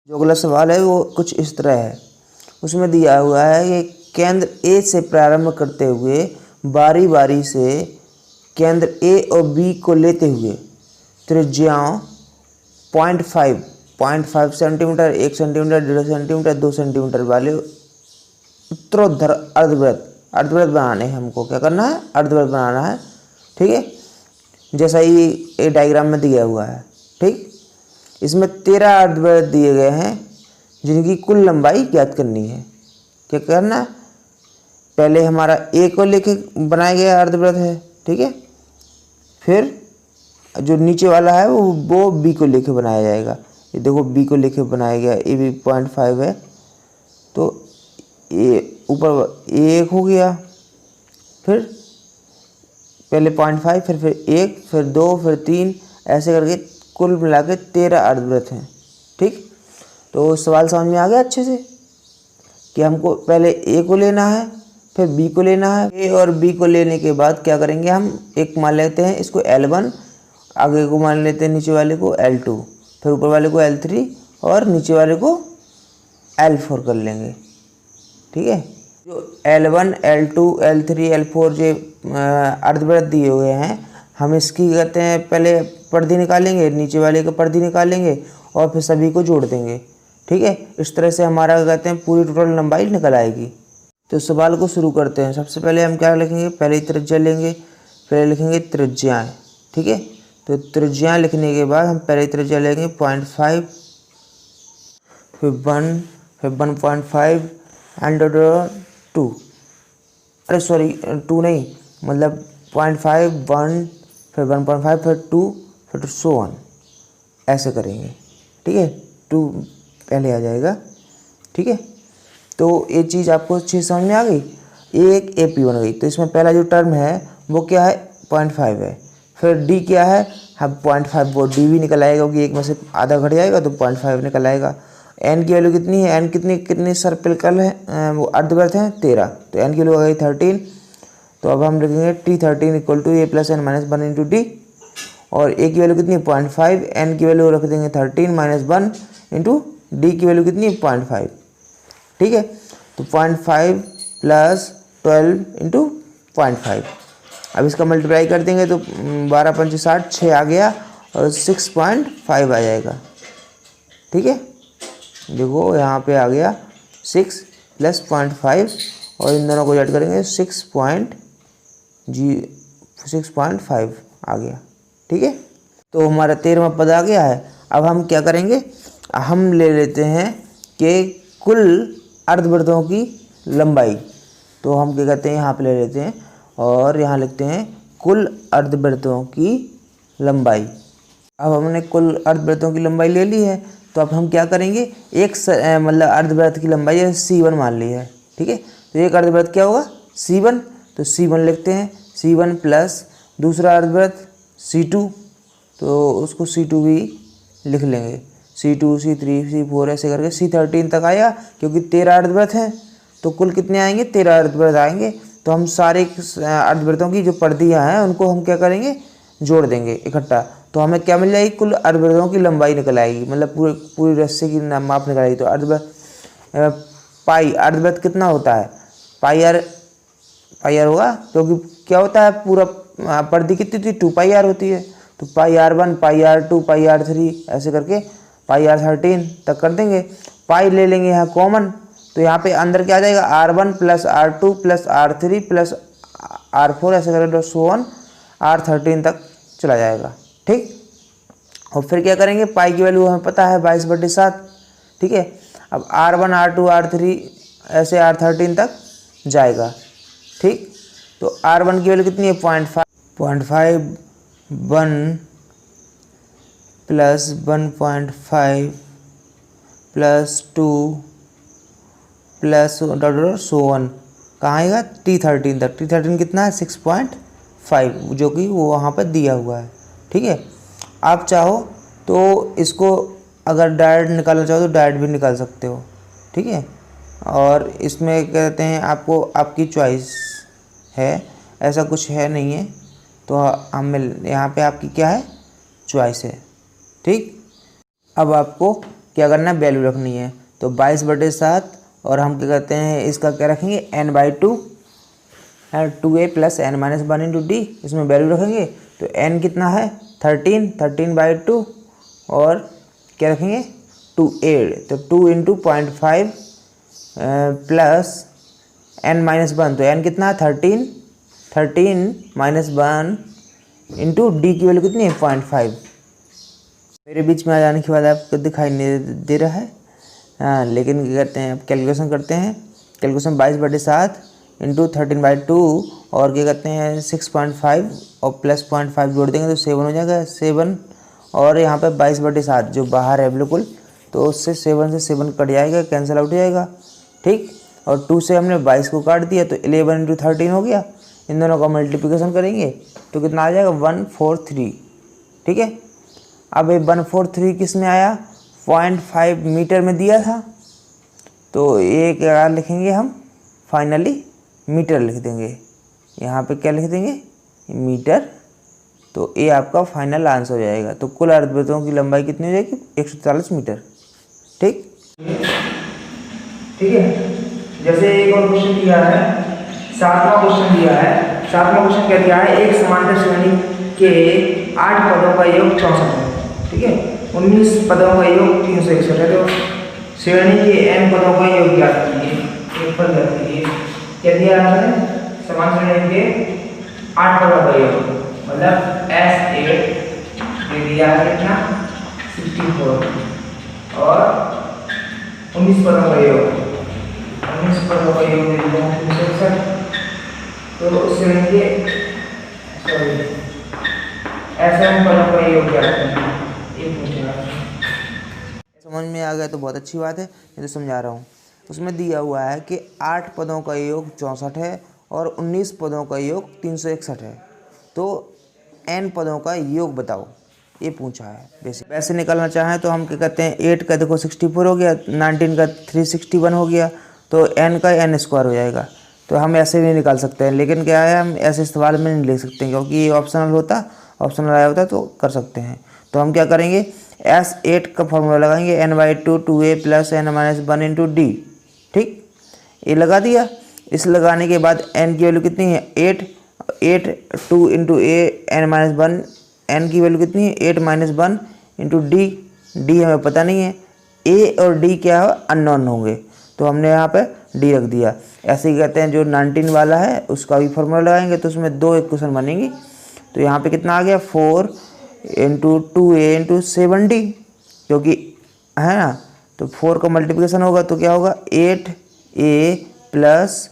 जो अगला सवाल है वो कुछ इस तरह है। उसमें दिया हुआ है कि केंद्र ए से प्रारंभ करते हुए बारी बारी से केंद्र ए और बी को लेते हुए त्रिज्याओं 0.5 सेंटीमीटर, 1 सेंटीमीटर, 1.5 सेंटीमीटर, 2 सेंटीमीटर वाले उत्तरोत्तर अर्धवृत्त बनाने हैं। हमको क्या करना है? अर्धवृत्त बनाना है। ठीक है, जैसा ये डायग्राम में दिया हुआ है। ठीक, इसमें 13 अर्धवृत्त दिए गए हैं जिनकी कुल लंबाई ज्ञात करनी है। क्या करना है? पहले हमारा ए को लेके बनाया गया अर्धवृत्त है। ठीक है, फिर जो नीचे वाला है वो बी को लेके बनाया जाएगा। ये देखो बी को लेके बनाया गया, ए भी 0.5 है, तो ये ऊपर एक हो गया, फिर पहले 0.5, फिर 1, फिर 2, फिर 3, ऐसे करके कुल मिला के 13 अर्धवृत्त हैं। ठीक, तो सवाल समझ में आ गया अच्छे से कि हमको पहले ए को लेना है, फिर बी को लेना है। ए और बी को लेने के बाद क्या करेंगे? हम एक मान लेते हैं इसको L1, आगे को मान लेते हैं नीचे वाले को L2, फिर ऊपर वाले को L3 और नीचे वाले को L4 कर लेंगे। ठीक है, जो L1, L2, L3, L4 जो अर्धवृत्त दिए हुए हैं, हम इसकी कहते हैं पहले परिधि निकालेंगे, नीचे वाले की परिधि निकालेंगे और फिर सभी को जोड़ देंगे। ठीक है, इस तरह से हमारा कहते हैं पूरी टोटल लंबाई निकल आएगी। तो सवाल को शुरू करते हैं। सबसे पहले हम क्या लिखेंगे? पहले त्रिज्या लेंगे, फिर लिखेंगे त्रिज्याएँ। ठीक है, तो त्रिज्या लिखने के बाद हम पहले त्रिज्या लेंगे 0.5, फिर 1, फिर 1.5 एंड 2, अरे सॉरी 2 नहीं, मतलब 0.5, 1, फिर 1.5, फिर 2, फिर सो ऑन, ऐसे करेंगे। ठीक है, 2 पहले आ जाएगा। ठीक है, तो ये चीज़ आपको अच्छी समझ में आ गई। एक AP बन गई। तो इसमें पहला जो टर्म है वो क्या है? 0.5 है। फिर D क्या है? हम 0.5, वो D भी निकल आएगा क्योंकि एक में से आधा घट जाएगा तो 0.5 निकल आएगा। N की वैल्यू कितनी है? N कितनी सर्कल है, वो अर्धवृत्त है 13, तो N की वैल्यू आ गई 13। तो अब हम लिखेंगे T13 equal to A + N - 1 into D, और A की वैल्यू कितनी है? 0.5, N की वैल्यू रख देंगे 13 - 1 इंटू D की वैल्यू कितनी है? 0.5। ठीक है, तो 0.5 + 12 इंटू 0.5। अब इसका मल्टीप्लाई कर देंगे तो 12 × 5 = 60, 6 आ गया और 6.5 आ जाएगा। ठीक है, देखो यहाँ पे आ गया 6 + 0.5 और इन दोनों को ऐड करेंगे 6.5 आ गया। ठीक है, तो हमारा 13वां पद आ गया है। अब हम क्या करेंगे? हम ले लेते हैं कि कुल अर्धवृत्तों की लंबाई। तो हम क्या कहते हैं? यहाँ पे ले लेते हैं और यहाँ लिखते हैं कुल अर्धवृत्तों की लंबाई। अब हमने कुल अर्धवृत्तों की लंबाई ले ली है, तो अब हम क्या करेंगे? एक मतलब अर्धवृत्त की लंबाई है C1 मान ली है। ठीक है, तो एक अर्धवृत्त क्या होगा? C1, तो C1 लिखते हैं। C1 प्लस दूसरा अर्धवृत्त C2, तो उसको C2 भी लिख लेंगे। C2, C3, C4 ऐसे करके C13 तक आया, क्योंकि 13 अर्धवृत्त हैं तो कुल कितने आएंगे? 13 अर्धवृत्त आएंगे। तो हम सारे अर्धवृत्तों की जो परिधियाँ हैं उनको हम क्या करेंगे? जोड़ देंगे इकट्ठा। तो हमें क्या मिल जाएगी? कुल अर्धवृत्तों की लंबाई निकल आएगी, मतलब पूरी रस्से की माप निकल आएगी। तो अर्धवृत्त पाई अर्धवृत्त कितना होता है? पाई आर होगा, क्योंकि क्या होता है पूरा परिधि कितनी थी? 2πr होती है। तो πr1, πr2, πr3 ऐसे करके πr13 तक कर देंगे। पाई ले लेंगे यहाँ कॉमन, तो यहाँ पे अंदर क्या आ जाएगा? R1 + R2 + R3 + R4 ऐसे करके सो ऑन R13 तक चला जाएगा। ठीक, और फिर क्या करेंगे? पाई की वैल्यू हमें पता है 22/7। ठीक है, अब R1, R2, R3 ऐसे R13 तक जाएगा। ठीक, तो R1 की वैल्यू कितनी है? 0.5, 1 + 1.5 + 2 + सो ऑन, कहाँ आएगा? T13 तक। T13 कितना है? 6.5, जो कि वो वहाँ पर दिया हुआ है। ठीक है, आप चाहो तो इसको अगर डायरेक्ट निकालना चाहो तो डायरेक्ट भी निकाल सकते हो। ठीक है, और इसमें कहते हैं आपको आपकी चॉइस है, ऐसा कुछ है नहीं है। तो हम यहाँ पे आपकी क्या है? चॉइस है। ठीक, अब आपको क्या करना है, वैल्यू रखनी है। तो 22/7 और हम क्या करते हैं इसका क्या रखेंगे n/2 है 2a plus n minus 1 into D, इसमें वैल्यू रखेंगे। तो n कितना है 13/2 और क्या रखेंगे 2a, तो 2 इंटू 0.5 प्लस n माइनस 1, तो n कितना है 13 माइनस 1 इंटू डी की वैल्यू कितनी है 0.5। मेरे बीच में आ जाने के बाद आपको दिखाई नहीं दे रहा है, हाँ, लेकिन क्या करते हैं अब कैलकुलेशन करते हैं। कैलकुलेशन 22/7 इंटू 13/2 और क्या करते हैं 6.5 और प्लस 0.5 जोड़ देंगे तो 7 हो जाएगा 7, और यहाँ पे 22/7 जो बाहर है बिल्कुल, तो उससे 7 से 7 कट जाएगा, कैंसिल आउट हो जाएगा, ठीक। और 2 से हमने 22 को काट दिया तो 11 इंटू 13 हो गया। इन दोनों का मल्टीप्लिकेशन करेंगे तो कितना आ जाएगा 143, ठीक है। अब ये 143 किस में आया 0.5 मीटर में दिया था, तो ये क्या लिखेंगे हम फाइनली मीटर लिख देंगे, यहाँ पे क्या लिख देंगे मीटर। तो ये आपका फाइनल आंसर हो जाएगा। तो कुल अर्धवृत्तों की लंबाई कितनी हो जाएगी 144 मीटर, ठीक है। जैसे एक और क्वेश्चन दिया है, 7वां क्वेश्चन दिया है। 7वां क्वेश्चन क्या दिया है, एक समांतर श्रेणी के 8 पदों का योग 64 है, ठीक है। 19 पदों का योग 361 है। तो श्रेणी के n पदों का योग ज्ञात कीजिए, एक पद ज्ञात कीजिए। क्या दिया है समान श्रेणी के 8 पदों का योग, मतलब S8 दे दिया है कितना 64 और 19 पदों का योग, 19 पदों का योग दे दिया है 361। तो श्रेणी के SM पदों का योग ज्ञात कीजिए, ये पूछेगा। समझ में आ गया तो बहुत अच्छी बात है, मैं तो समझा रहा हूँ। उसमें दिया हुआ है कि 8 पदों का योग 64 है और 19 पदों का योग 361 है। तो n पदों का योग बताओ, ये पूछा है बेसिक। वैसे निकालना चाहें तो हम क्या कहते हैं 8 का देखो 64 हो गया, 19 का 361 हो गया, तो n का n स्क्वायर हो जाएगा। तो हम ऐसे भी निकाल सकते हैं, लेकिन क्या है हम ऐसे सवाल में नहीं लिख सकते क्योंकि ये ऑप्शनल आया होता तो कर सकते हैं। तो हम क्या करेंगे S8 का फॉर्मूला लगाएंगे n/2 2a plus n minus 1 into D, ठीक। ये लगा दिया। इस लगाने के बाद n की वैल्यू कितनी है 8 2 इंटू ए n माइनस 1, n की वैल्यू कितनी है 8 माइनस 1 इंटू डी हमें पता नहीं है। a और d क्या है अननोन होंगे, तो हमने यहाँ पे d रख दिया। ऐसे ही कहते हैं जो 19 वाला है उसका भी फॉर्मूला लगाएंगे तो उसमें 2 इक्वेशन बनेंगी। तो यहाँ पे कितना आ गया 4 इंटू 2a इंटू 7d, क्योंकि है ना, तो 4 का मल्टीप्लिकेशन होगा तो क्या होगा 8a प्लस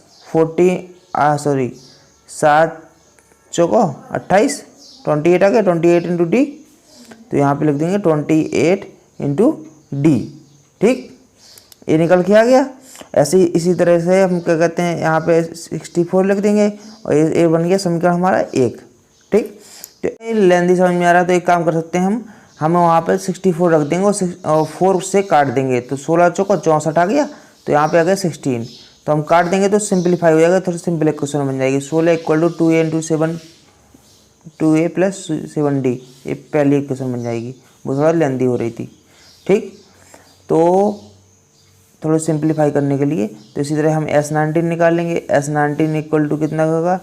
7 चौको 28, 28 आ गया 28 इंटू डी। तो यहाँ पे लिख देंगे 28 इंटू डी, ठीक। ये निकल के आ गया। ऐसे ही इसी तरह से हम क्या कहते हैं यहाँ पे 64 लिख देंगे और ये बन गया समीकरण हमारा 1, ठीक। तो लेंदी समझ में आ रहा है तो एक काम कर सकते हैं हम वहाँ पे 64 रख देंगे और 4 से काट देंगे तो 16 चौको 64 आ गया, तो यहाँ पे आ गया 16, तो हम काट देंगे तो सिंपलीफाई हो जाएगा, थोड़ा सिंपल इक्वेशन बन जाएगी। 16 = 2a into 7 2a plus 7d, ये पहली इक्वेशन बन जाएगी। वो थोड़ा लेंदी हो रही थी, ठीक। तो थोड़ा सिंपलीफाई करने के लिए तो इसी तरह हम S19 निकालेंगे। S19 = कितना होगा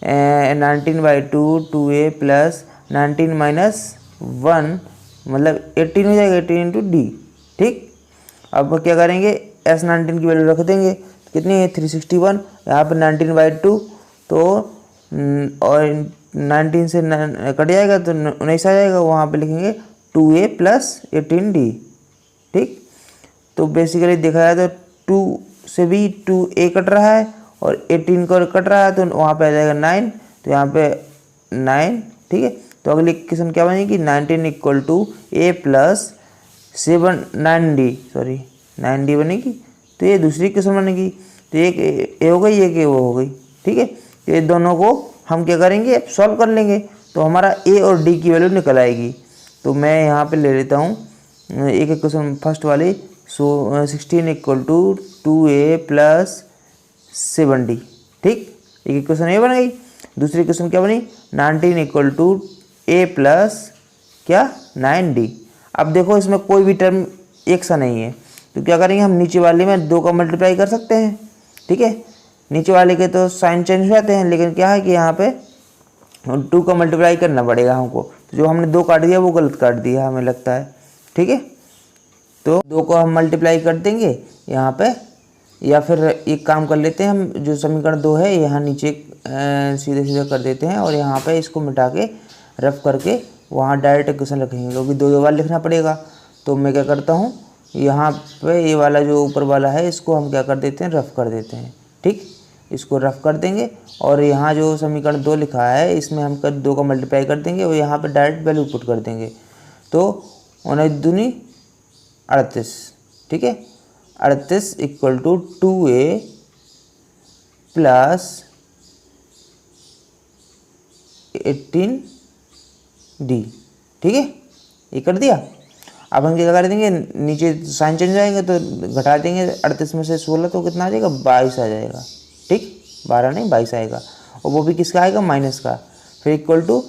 19/2 2a प्लस 19 माइनस 1 मतलब 18 हो जाएगा, 18 इंटू डी, ठीक। अब क्या करेंगे S19 की वैल्यू रख देंगे, कितनी है 361, यहाँ पर 19/2 तो और 19 से कट जाएगा तो 19 आ जाएगा, वहाँ पे लिखेंगे 2a प्लस 18d, ठीक। तो बेसिकली देखा जाए तो 2 से भी 2a कट रहा है और 18 को कट रहा है तो वहाँ पे आ जाएगा 9, तो यहाँ पे 9, ठीक है। तो अगली इक्वेशन क्या बनेगी 19 = a प्लस 9d बनेगी। तो ये दूसरी इक्वेशन बनेगी। तो एक ए हो गई, एक ए वो हो गई, ठीक है। तो ये दोनों को हम क्या करेंगे सॉल्व कर लेंगे तो हमारा ए और डी की वैल्यू निकल आएगी। तो मैं यहाँ पे ले लेता हूँ एक इक्वेशन फर्स्ट वाली। 16 = 2a प्लस 7d, ठीक। एक इक्वेशन ये बन गई। दूसरी इक्वेशन क्या बनी 19 = a प्लस क्या 9d। अब देखो इसमें कोई भी टर्म एक सा नहीं है। तो क्या करेंगे, हम नीचे वाले में 2 का मल्टीप्लाई कर सकते हैं, ठीक है। नीचे वाले के तो साइन चेंज हो जाते हैं, लेकिन क्या है कि यहाँ पे 2 का मल्टीप्लाई करना पड़ेगा हमको। तो जो हमने 2 काट दिया वो गलत काट दिया हमें लगता है, ठीक है। तो 2 को हम मल्टीप्लाई कर देंगे यहाँ पे, या फिर एक काम कर लेते हैं हम, जो समीकरण 2 है यहाँ नीचे सीधे सीधे कर देते हैं और यहाँ पे इसको मिटा के रफ करके वहाँ डायरेक्ट इक्वेशन रखेंगे, क्योंकि 2 बार लिखना पड़ेगा। तो मैं क्या करता हूँ, यहाँ पे ये वाला जो ऊपर वाला है इसको हम क्या कर देते हैं, रफ कर देते हैं, ठीक। इसको रफ कर देंगे और यहाँ जो समीकरण 2 लिखा है इसमें हम 2 का मल्टीप्लाई कर देंगे और यहाँ पे डायरेक्ट वैल्यू पुट कर देंगे। तो 19 दूनी 38, ठीक है। 38 equal to 2a plus 18d, ठीक है। ये कर दिया। अब हम क्या कर देंगे, नीचे साइन चेंज आएगा तो घटा देंगे 38 में से 16, तो कितना आ जाएगा, 22 आ जाएगा, ठीक। 12 नहीं 22 आएगा, और वो भी किसका आएगा, माइनस का। फिर इक्वल टू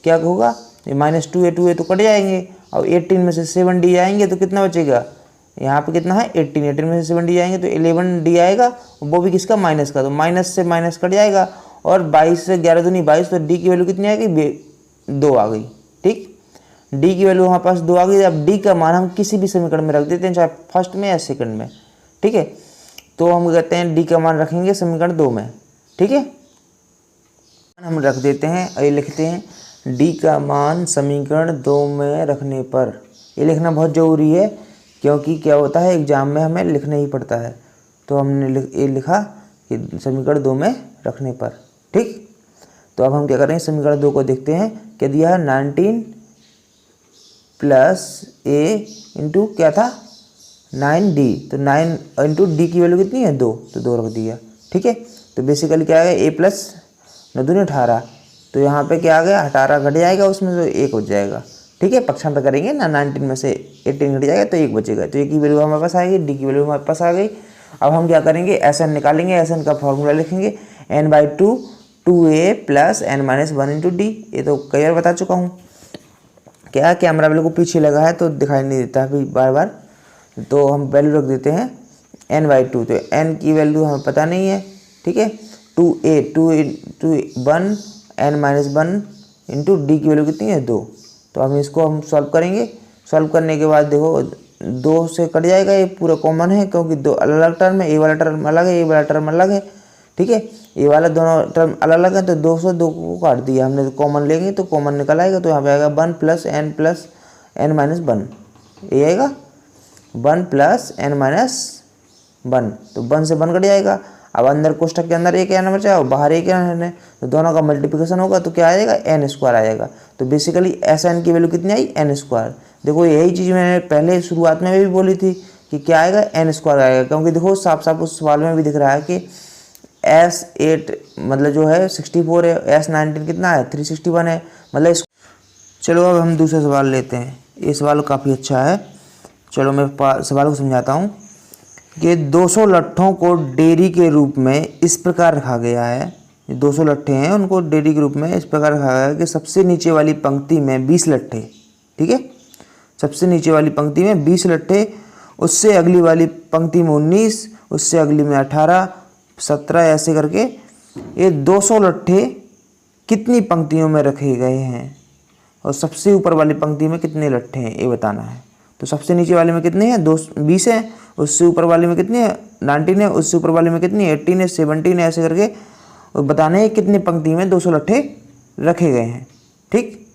क्या होगा, ये -2a तो कट जाएंगे, और 18 में से 7d आएंगे तो कितना बचेगा, यहाँ पे कितना है 18 में से 7d आएंगे तो 11d आएगा, वो भी किसका, माइनस का। तो माइनस से माइनस कट जाएगा, और 22 से 11 दूनी 22, तो d की वैल्यू कितनी आ गई, 2 आ गई, ठीक। d की वैल्यू हमारे पास 2 आ गई। अब d का मान हम किसी भी समीकरण में रख देते हैं, चाहे फर्स्ट में या सेकंड में, ठीक है। तो हम कहते हैं d का मान रखेंगे समीकरण 2 में, ठीक है। हम रख देते हैं और ये लिखते हैं d का मान समीकरण 2 में रखने पर। ये लिखना बहुत ज़रूरी है, क्योंकि क्या होता है एग्जाम में हमें लिखना ही पड़ता है। तो हमने ये लिखा कि समीकरण 2 में रखने पर, ठीक। तो अब हम क्या करेंगे, समीकरण 2 को देखते हैं। क्या दिया है, 19 प्लस a इंटू क्या था, 9d। तो 9 इंटू डी की वैल्यू कितनी है, 2, तो 2 रख दिया, ठीक है। तो बेसिकली क्या आ गया, a प्लस 9 दूनी 18। तो यहाँ पे क्या आ गया, 18 घट जाएगा उसमें, तो 1 हो जाएगा, ठीक है। पक्षांतर करेंगे ना, 19 में से 18 घट जाएगा तो 1 बचेगा। तो a की वैल्यू हमारे पास आ गई, d की वैल्यू हमारे पास आ गई। अब हम क्या करेंगे, SN निकालेंगे। SN का फॉर्मूला लिखेंगे n/2 2a plus n-1 into D. ये तो कई बार बता चुका हूँ। क्या कैमरा बिल्कुल पीछे लगा है तो दिखाई नहीं देता है बार बार, तो हम वैल्यू रख देते हैं n/2। तो n की वैल्यू हमें पता नहीं है, ठीक है। 2a 1 n-1 इंटू डी की वैल्यू कितनी है, 2। तो हम इसको सॉल्व करेंगे। सॉल्व करने के बाद देखो 2 से कट जाएगा, ये पूरा कॉमन है, क्योंकि 2 अलग अलग टर्म है, ए वाला टर्म अलग है, ए वाला टर्म अलग है, ठीक है। ये वाला दोनों टर्म अलग अलग है, तो 2 से 2 को काट दिया हमने। तो कॉमन लेंगे तो कॉमन निकल आएगा। तो यहाँ पे आएगा 1 प्लस n-1, ये आएगा 1 प्लस n-1। तो 1 से 1 कट जाएगा। अब अंदर कोष्ठक के अंदर एक n बचा और बाहर एक n है, तो दोनों का मल्टीप्लिकेशन होगा तो क्या आ जाएगा, n² आएगा। तो बेसिकली SN की वैल्यू कितनी आई, n²। देखो यही चीज़ मैंने पहले शुरुआत में भी बोली थी कि क्या आएगा, n² आएगा, क्योंकि देखो साफ साफ उस सवाल में भी दिख रहा है कि S8 मतलब जो है 64 है, S19 कितना है, 361 है, मतलब चलो अब हम दूसरा सवाल लेते हैं। ये सवाल काफ़ी अच्छा है। चलो मैं सवाल को समझाता हूँ कि 200 लट्ठों को डेयरी के रूप में इस प्रकार रखा गया है। 200 लट्ठे हैं, उनको डेयरी के रूप में इस प्रकार रखा गया है कि सबसे नीचे वाली पंक्ति में 20 लट्ठे, ठीक है। सबसे नीचे वाली पंक्ति में 20 लट्ठे, उससे अगली वाली पंक्ति में 19, उससे अगली में 18, 17, ऐसे करके ये 200 लट्ठे कितनी पंक्तियों में रखे गए हैं और सबसे ऊपर वाली पंक्ति में कितने लट्ठे हैं ये बताना है। तो सबसे नीचे वाले में कितने हैं, 20 हैं, उससे ऊपर वाले में कितने हैं, 19 है, उससे ऊपर वाले में कितनी है, 18 है, 17 है, ऐसे करके बताना है कितनी पंक्ति में 200 लट्ठे रखे गए हैं, ठीक।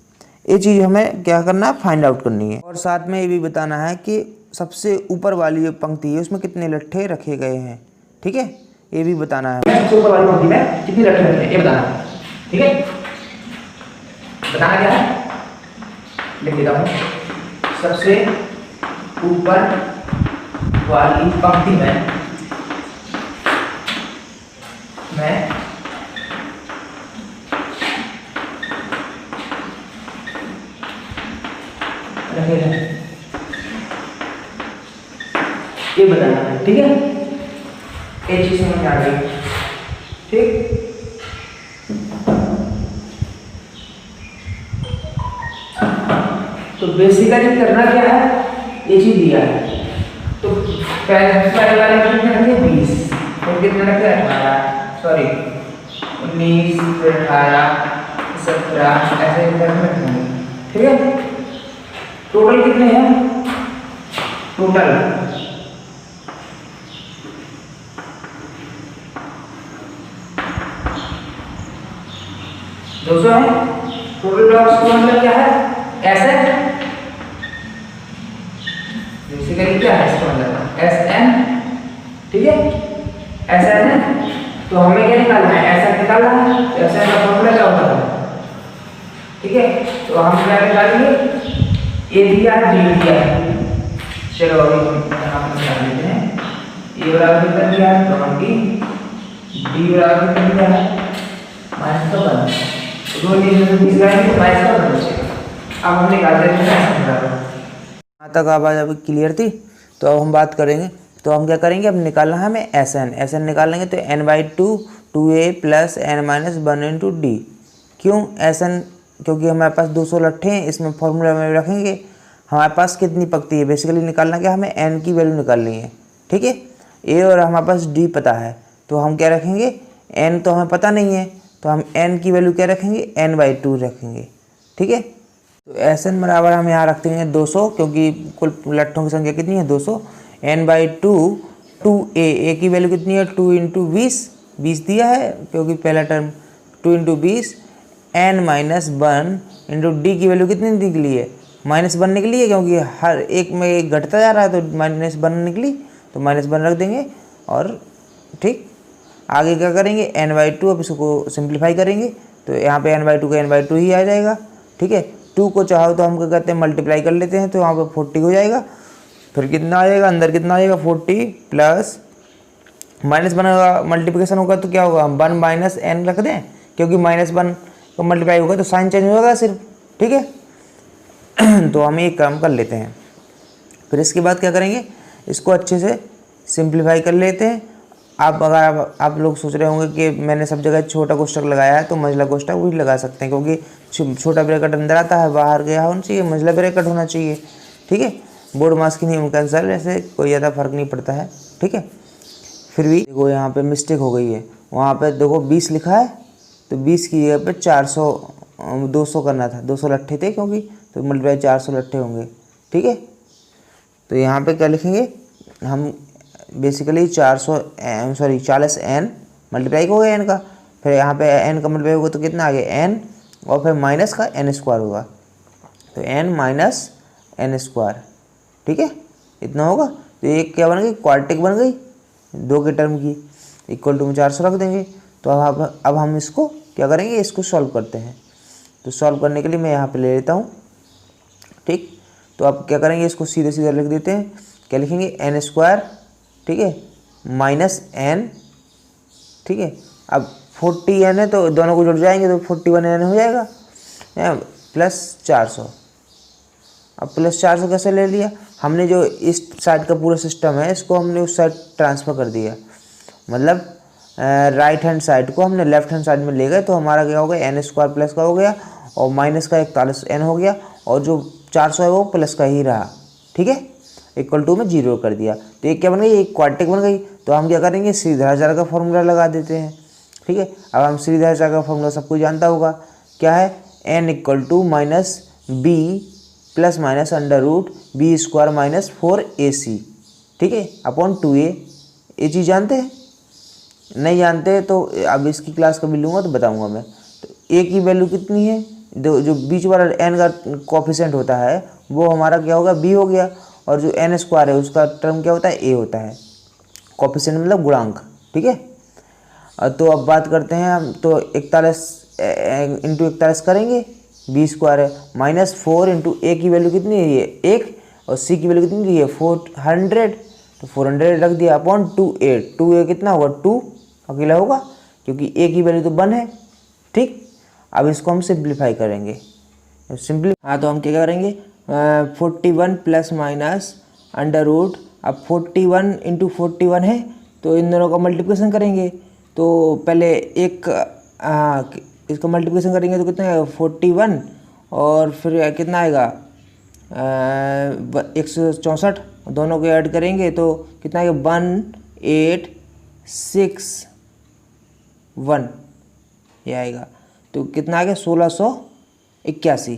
ये चीज़ हमें क्या करना है, फाइंड आउट करनी है। और साथ में ये भी बताना है कि सबसे ऊपर वाली जो पंक्ति है उसमें कितने लट्ठे रखे गए हैं, ठीक है, ये भी बताना है। सबसे ऊपर वाली पंक्ति में कितने लट्ठे रखे हैं ये बताना है, ठीक है। बताना क्या है, लिख देता हूँ। सबसे ऊपर वाली पंक्ति में रखे हैं ये बताना है, ठीक है। ये चीज समझ आ गई, ठीक। तो बेसिकली करना क्या है, ये चीज दिया है पहले वाले में कितने रखे 20, और कितने रखे 18, सॉरी 19, फिर 18, 17, ऐसे रखेंगे। ठीक है, टोटल कितने हैं? टोटल 200 है। टोटल ब्लॉक्स का मतलब क्या है? ऐसे बेसिकली क्या है इसका मतलब Sn, ठीक है, Sn है। तो हमें क्या निकालना है? Sn निकालना है। तो Sn का फॉर्मूला क्या होता है? ठीक है, तो हम क्या निकालेंगे? A दिया है, B दिया है। चलो अभी हम यहाँ पर निकाल लेते हैं। A बराबर कितना दिया है? 20, B बराबर कितना दिया है? -1। दो चीज़ों को मिला के -1 बचेगा। अब हम निकाल देते हैं Sn बराबर। यहाँ तक आवाज़ अभी क्लियर थी। तो अब हम बात करेंगे, तो हम क्या करेंगे, अब निकालना है हमें Sn निकाल लेंगे। तो n/2 2a + n-1 into D. क्यों Sn? क्योंकि हमारे पास 200 लट्ठे हैं, इसमें फॉर्मूला में रखेंगे। हमारे पास कितनी पकती है? बेसिकली निकालना क्या, हमें n की वैल्यू निकालनी है। ठीक है, a और हमारे पास d पता है, तो हम क्या रखेंगे? n तो हमें पता नहीं है, तो हम n की वैल्यू क्या रखेंगे? n/2 रखेंगे। ठीक है, तो Sn बराबर हम यहाँ रख देंगे 200, क्योंकि कुल लट्ठों की संख्या कितनी है? 200। n/2 2a की वैल्यू कितनी है? 2 × 20, 20 दिया है क्योंकि पहला टर्म। 2 × 20 n-1 इंटू डी की वैल्यू कितनी निकली है? -1 निकली है, क्योंकि हर एक में एक घटता जा रहा है, तो -1 निकली, तो -1 रख देंगे। और ठीक, आगे क्या करेंगे? n/2, अब इसको सिंप्लीफाई करेंगे, तो यहाँ पे n/2 का n/2 ही आ जाएगा। ठीक है, 2 को चाहो तो हम क्या कहते हैं? मल्टीप्लाई कर लेते हैं, तो यहाँ पे 40 हो जाएगा। फिर कितना आ जाएगा? अंदर कितना आ जाएगा? 40 प्लस -1 का मल्टीप्लिकेशन होगा तो क्या होगा? 1 - n रख दें, क्योंकि -1 का मल्टीप्लाई होगा तो साइन चेंज होगा सिर्फ। ठीक है, तो हम एक काम कर लेते हैं। फिर इसके बाद क्या करेंगे? इसको अच्छे से सिंप्लीफाई कर लेते हैं। अगर आप लोग सोच रहे होंगे कि मैंने सब जगह छोटा कोष्ठक लगाया है, तो मंझला कोष्ठक भी लगा सकते हैं, क्योंकि छोटा ब्रैकेट अंदर आता है, बाहर गया होना चाहिए, मंझला ब्रैकेट होना चाहिए। ठीक है, बोर्ड मास के नियम के अनुसार ऐसे कोई ज़्यादा फर्क नहीं पड़ता है। ठीक है, फिर भी देखो यहाँ पे मिस्टेक हो गई है। वहाँ पे देखो 20 लिखा है, तो 20 की जगह पे 200 करना था। 200 लट्ठे थे, क्योंकि तो मल्टीप्लाई 400 लट्ठे होंगे। ठीक है, तो यहाँ पे क्या लिखेंगे हम? बेसिकली 40n मल्टीप्लाई हो गया n का, फिर यहाँ पे n का मल्टीप्लाई होगा तो कितना आ गया? n, और फिर माइनस का n² होगा, तो n - n²। ठीक है, इतना होगा। तो ये क्या बन गई? क्वाड्रेटिक बन गई 2 के टर्म की, इक्वल टू में 400 रख देंगे। तो अब हम इसको क्या करेंगे? इसको सॉल्व करते हैं। तो सॉल्व करने के लिए मैं यहाँ पे ले लेता हूँ। ठीक, तो अब क्या करेंगे? इसको सीधे सीधे लिख देते हैं। क्या लिखेंगे? n², ठीक है, -n। ठीक है, अब 40n है, तो दोनों को जुड़ जाएंगे तो 41n हो जाएगा, प्लस 400। अब प्लस 400 कैसे ले लिया? हमने जो इस साइड का पूरा सिस्टम है, इसको हमने उस साइड ट्रांसफ़र कर दिया। मतलब राइट हैंड साइड को हमने लेफ्ट हैंड साइड में ले गए, तो हमारा क्या हो गया? n² प्लस का हो गया, और माइनस का 41n हो गया, और जो 400 है वो प्लस का ही रहा। ठीक है, इक्वल टू में 0 कर दिया। तो ये क्या बन गई? एक क्वाड्रेटिक बन गई। तो हम क्या करेंगे? श्रीधराचार्य का फॉर्मूला लगा देते हैं। ठीक है, अब हम श्रीधराचार्य का फॉर्मूला सबको जानता होगा, क्या है? n = b plus minus √b² - 4ac, ठीक है, अपॉन 2a। ये चीज़ जानते हैं? नहीं जानते तो अब इसकी क्लास कभी लूँगा तो बताऊँगा मैं। तो a की वैल्यू कितनी है? जो बीच वाला n का कोफिशिएंट होता है वो हमारा क्या होगा? b हो गया, और जो n² है उसका टर्म क्या होता है? a होता है। कोफिशिएंट मतलब गुणांक। ठीक है, तो अब बात करते हैं हम। तो 41 × 41 करेंगे, b² है, -4 × a की वैल्यू कितनी है? ये 1, और c की वैल्यू कितनी है? 400, तो 400 रख दिया, अपॉन 2a। 2a कितना होगा? 2 अकेला होगा, क्योंकि a की वैल्यू तो 1 है। ठीक, अब इसको हम सिंप्लीफाई करेंगे। हाँ, तो हम क्या करेंगे? 41 प्लस माइनस √, अब 41 × 41 है, तो इन दोनों का मल्टीप्लिकेशन करेंगे। तो पहले इसका मल्टीप्लिकेशन करेंगे तो कितना है? 41, और फिर कितना आएगा? 164, दोनों को ऐड करेंगे तो कितना आएगा 1861 ये आएगा। तो कितना आ गया 1681।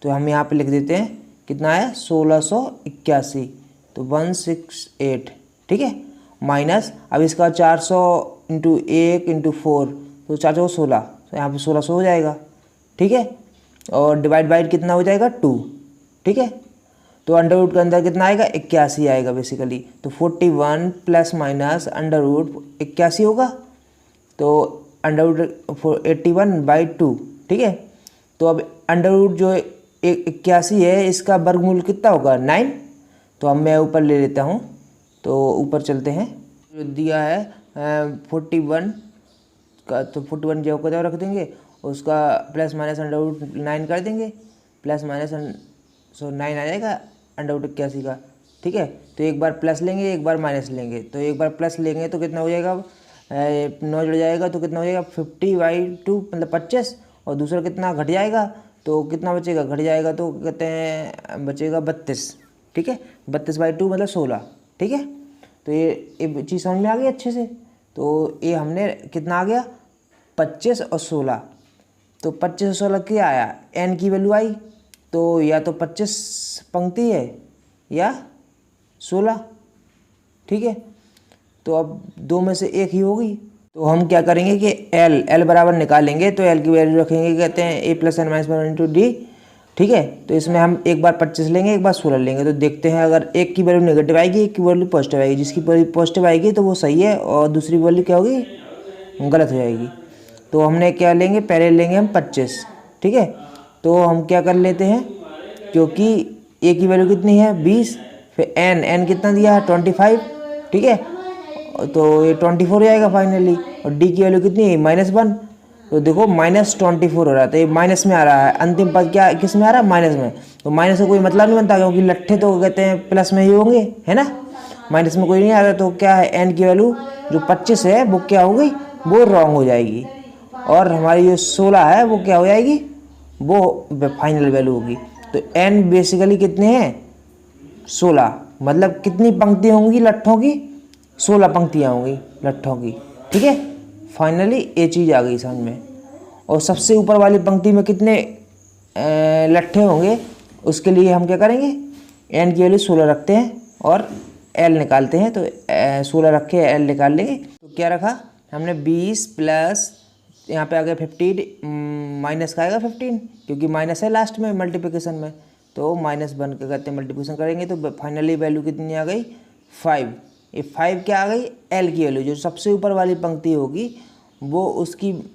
तो हम यहाँ पे लिख देते हैं कितना है 1681, तो 168, ठीक है। माइनस अब इसका 400 इंटू 1 इंटू 4, तो 4 16, तो यहाँ पे 1600 हो जाएगा, ठीक है। और डिवाइड बाई कितना हो जाएगा 2, ठीक है। तो अंडर रूट के अंदर कितना आएगा 81 आएगा बेसिकली। तो 41 प्लस माइनस अंडर रूट 81 होगा, तो अंडर रूट 81/2, ठीक है। तो अब अंडर रूट जो 81 है इसका वर्गमूल कितना होगा 9। तो अब मैं ऊपर ले लेता हूँ, तो ऊपर चलते हैं। जो दिया है 41 का, तो 41 जो को रख देंगे, उसका प्लस माइनस अंडर रूट 9 कर देंगे, प्लस माइनस 9 आ जाएगा अंडर रूट 81 का, ठीक है। तो एक बार प्लस लेंगे एक बार माइनस लेंगे, तो एक बार प्लस लेंगे तो कितना हो जाएगा 9 जुड़ जाएगा, तो कितना हो जाएगा 50/2 मतलब 25, और दूसरा कितना घट जाएगा, तो कितना बचेगा घट जाएगा, तो कहते हैं बचेगा 32, ठीक है। 32/2 मतलब 16, ठीक है। तो ये चीज़ समझ में आ गई अच्छे से। तो ये हमने कितना आ गया 25 और 16, तो 25 और 16 क्या आया n की वैल्यू आई, तो या तो 25 पंक्ति है या 16, ठीक है। तो अब दो में से एक ही होगी। तो हम क्या करेंगे कि L बराबर निकालेंगे, तो L की वैल्यू रखेंगे कहते हैं a + n - 1 इंटू डी, ठीक है। तो इसमें हम एक बार 25 लेंगे एक बार 16 लेंगे, तो देखते हैं अगर एक की वैल्यू नेगेटिव आएगी एक की वैल्यू पॉजिटिव आएगी, जिसकी वैल्यू पॉजिटिव आएगी तो वो सही है और दूसरी वैल्यू क्या होगी गलत हो जाएगी। तो हमने क्या लेंगे पहले लेंगे हम 25, ठीक है। तो हम क्या कर लेते हैं, क्योंकि ए की वैल्यू कितनी है 20, फिर n कितना दिया है 25, ठीक है। तो ये 24 हो जाएगा फाइनली, और डी की वैल्यू कितनी है -1, तो देखो -24 हो रहा है, तो ये माइनस में आ रहा है। अंतिम पद क्या किस में आ रहा है माइनस में, तो माइनस का कोई मतलब नहीं बनता, क्योंकि लट्ठे तो कहते हैं प्लस में ही होंगे, है ना। माइनस में कोई नहीं आ रहा, तो क्या है n की वैल्यू जो 25 है वो क्या हो गई वो रॉन्ग हो जाएगी, और हमारी जो 16 है वो क्या हो जाएगी वो फाइनल वैल्यू होगी। तो n बेसिकली कितने हैं 16, मतलब कितनी पंक्ति होंगी लट्ठों की 16 पंक्तियाँ होंगी लट्ठों की, ठीक है। फाइनली ये चीज़ आ गई समझ में। और सबसे ऊपर वाली पंक्ति में कितने लट्ठे होंगे उसके लिए हम क्या करेंगे n की वैल्यू 16 रखते हैं और l निकालते हैं, तो 16 रखे l निकाल लेंगे। तो क्या रखा हमने 20 प्लस यहाँ पे आ गया 15 माइनस का आएगा 15, क्योंकि माइनस है लास्ट में मल्टीप्लिकेशन में, तो -1 के कहते हैं मल्टीप्लिकेशन करेंगे, तो फाइनली वैल्यू कितनी आ गई 5। ये 5 क्या आ गई l की वैल्यू, जो सबसे ऊपर वाली पंक्ति होगी वो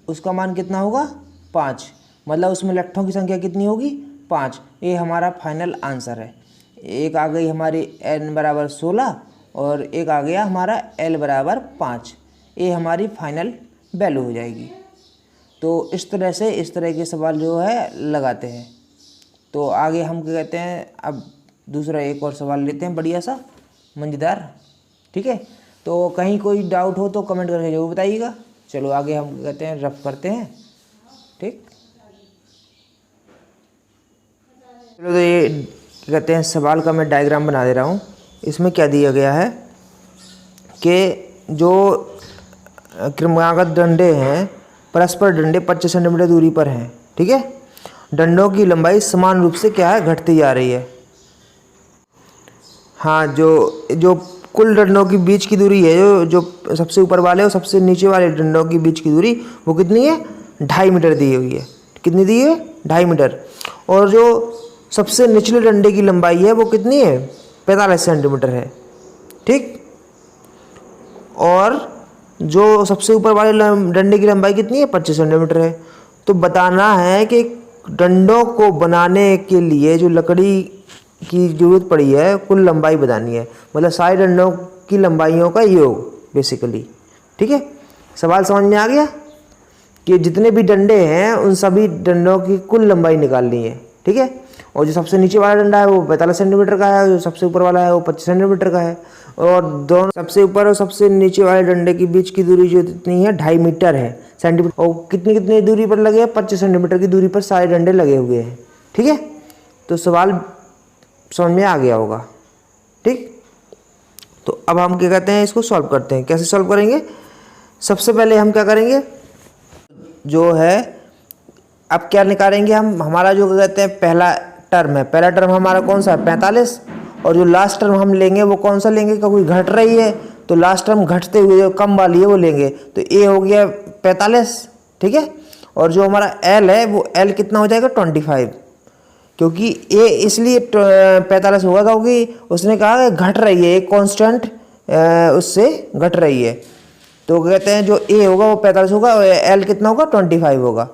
उसका मान कितना होगा 5, मतलब उसमें लट्ठों की संख्या कितनी होगी 5। ये हमारा फाइनल आंसर है। एक आ गई हमारी n बराबर 16 और एक आ गया हमारा l बराबर 5, ये हमारी फाइनल वैल्यू हो जाएगी। तो इस तरह के सवाल जो है लगाते हैं। तो आगे हम क्या कहते हैं, अब दूसरा एक और सवाल लेते हैं बढ़िया सा मज़ेदार, ठीक है। तो कहीं कोई डाउट हो तो कमेंट करके जरूर बताइएगा। चलो आगे हम क्या कहते हैं रफ करते हैं, ठीक। चलो तो ये क्या कहते हैं सवाल का मैं डायग्राम बना दे रहा हूँ। इसमें क्या दिया गया है कि जो क्रमागत डंडे हैं परस्पर डंडे 25 सेंटीमीटर दूरी पर हैं, ठीक है। डंडों की लंबाई समान रूप से क्या है घटती जा रही है। हाँ, जो कुल डंडों की बीच की दूरी है, जो सबसे ऊपर वाले और सबसे नीचे वाले डंडों की बीच की दूरी वो कितनी है 2.5 मीटर दी हुई है। कितनी दी है 2.5 मीटर। और जो सबसे निचले डंडे की लंबाई है वो कितनी है 45 सेंटीमीटर है, ठीक। और जो सबसे ऊपर वाले डंडे की लंबाई कितनी है 25 सेंटीमीटर है। तो बताना है कि डंडों को बनाने के लिए जो लकड़ी की ज़रूरत पड़ी है कुल लंबाई बतानी है, मतलब सारे डंडों की लंबाइयों का योग बेसिकली, ठीक है। सवाल समझ में आ गया कि जितने भी डंडे हैं उन सभी डंडों की कुल लंबाई निकालनी है, ठीक है। और जो सबसे नीचे वाला डंडा है वो 45 सेंटीमीटर का है, जो सबसे ऊपर वाला है वो 25 सेंटीमीटर का है। और दोनों सबसे ऊपर और सबसे नीचे वाले डंडे के बीच की दूरी जो इतनी है 2.5 मीटर है सेंटीमीटर। और कितनी दूरी पर लगे हैं 25 सेंटीमीटर की दूरी पर सारे डंडे लगे हुए हैं, ठीक है। तो सवाल समझ में आ गया होगा। ठीक, तो अब हम क्या कहते हैं, इसको सॉल्व करते हैं। कैसे सॉल्व करेंगे? सबसे पहले हम क्या करेंगे, जो है अब क्या निकालेंगे हम, हमारा जो कहते हैं पहला टर्म है, पहला टर्म हमारा कौन सा है 45, और जो लास्ट टर्म हम लेंगे वो कौन सा लेंगे, क्योंकि घट रही है तो लास्ट टर्म घटते हुए जो कम वाली है वो लेंगे। तो ए हो गया 45, ठीक है। और जो हमारा एल है वो एल कितना हो जाएगा 25, क्योंकि ए इसलिए 45 होगा क्योंकि उसने कहा कि घट रही है, एक कांस्टेंट उससे घट रही है। तो कहते हैं जो ए होगा वो 45 होगा और एल कितना होगा 25 होगा।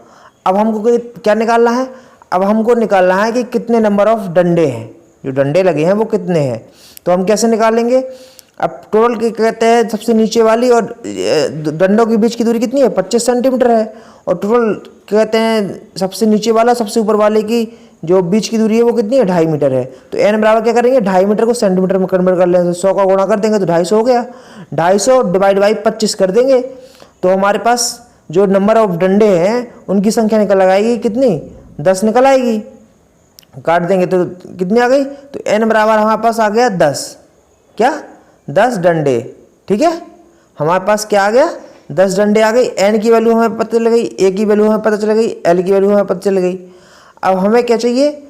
अब हमको क्या निकालना है, अब हमको निकालना है कि कितने नंबर ऑफ डंडे हैं, जो डंडे लगे हैं वो कितने हैं। तो हम कैसे निकालेंगे, अब टोटल के कहते हैं सबसे नीचे वाली और डंडों के बीच की दूरी कितनी है 25 सेंटीमीटर है, और टोटल कहते हैं सबसे नीचे वाला सबसे ऊपर वाले की जो बीच की दूरी है वो कितनी है 2.5 मीटर है। तो एन बराबर क्या करेंगे, 2.5 मीटर को सेंटीमीटर में कन्वर्ट कर लेंगे, 100 का गुणा कर देंगे तो 250 हो गया, 250 डिवाइड बाई 25 कर देंगे तो हमारे पास जो नंबर ऑफ डंडे हैं उनकी संख्या निकल आएगी कितनी, 10 निकल आएगी। काट देंगे तो कितनी आ गई, तो एन बराबर हमारे पास आ गया 10, क्या 10 डंडे, ठीक है। हमारे पास क्या आ गया 10 डंडे आ गई। एन की वैल्यू हमें पता चल गई, ए की वैल्यू हमें पता चल गई, एल की वैल्यू हमें पता चल गई। अब हमें क्या चाहिए,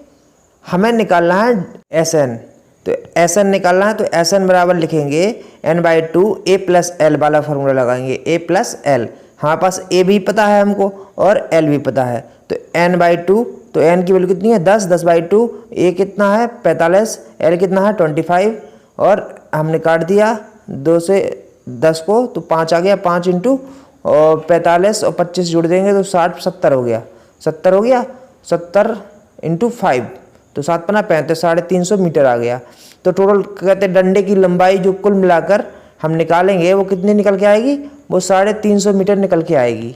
हमें निकालना है एस एन। तो एस एन निकालना है तो एस एन बराबर लिखेंगे n/2 a प्लस एल वाला फॉर्मूला लगाएंगे, a प्लस एल। हमारे पास a भी पता है हमको और l भी पता है, तो n/2, तो n की वैल्यू कितनी है 10, 10/2, a कितना है 45, l कितना है 25, और हमने काट दिया 2 से 10 को तो 5 आ गया, 5 इंटू और 45 और 25 जोड़ देंगे तो 60, 70 हो गया, 70 हो गया, 70 इंटू 5 तो 7 पना 35, 350 मीटर आ गया। तो टोटल कहते हैं डंडे की लंबाई जो कुल मिलाकर हम निकालेंगे वो कितनी निकल के आएगी, वो 350 मीटर निकल के आएगी,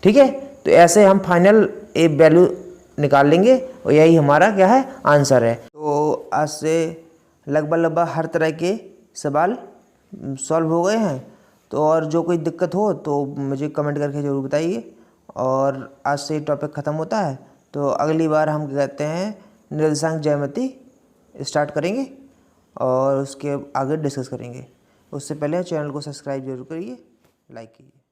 ठीक है। तो ऐसे हम फाइनल ए वैल्यू निकाल लेंगे और यही हमारा क्या है आंसर है। तो आज से लगभग हर तरह के सवाल सॉल्व हो गए हैं। तो और जो कोई दिक्कत हो तो मुझे कमेंट करके ज़रूर बताइए। और आज से टॉपिक ख़त्म होता है, तो अगली बार हम क्या कहते हैं निर्देशांक ज्यामिति स्टार्ट करेंगे और उसके आगे डिस्कस करेंगे। उससे पहले चैनल को सब्सक्राइब जरूर करिए, लाइक कीजिए।